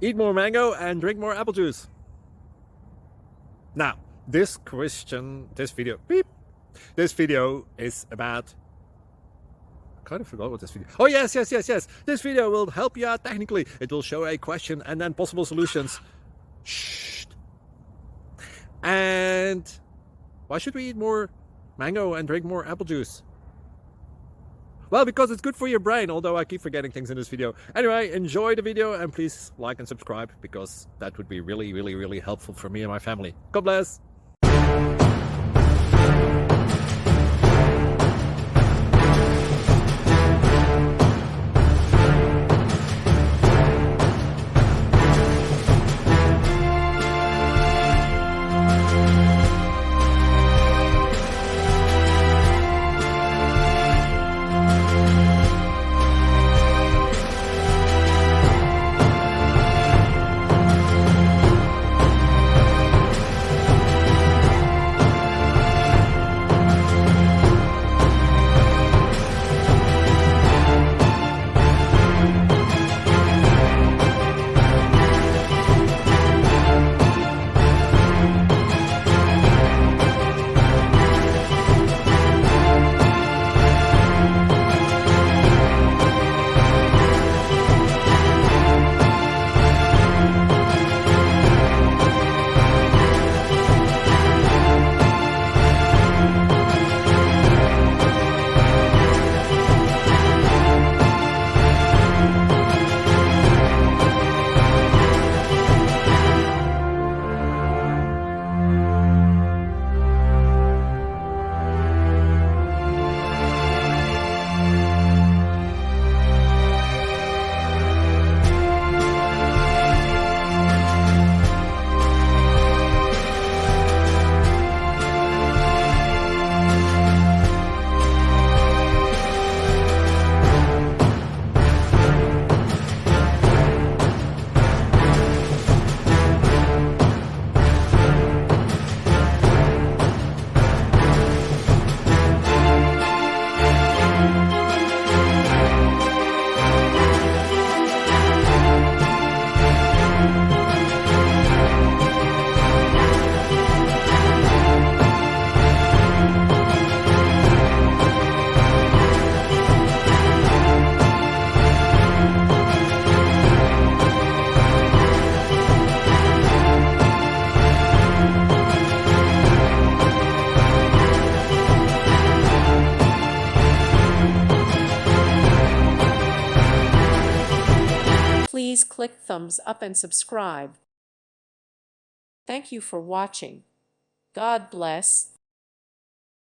Eat more mango and drink more apple juice. Now, this video is about, I kind of forgot what this video. Oh, yes. This video will help you out technically. It will show a question and then possible solutions. Shh. And why should we eat more mango and drink more apple juice? Well, because it's good for your brain, although I keep forgetting things in this video. Anyway, enjoy the video and please like and subscribe, because that would be really helpful for me and my family. God bless! Please click thumbs up and subscribe. Thank you for watching. God bless.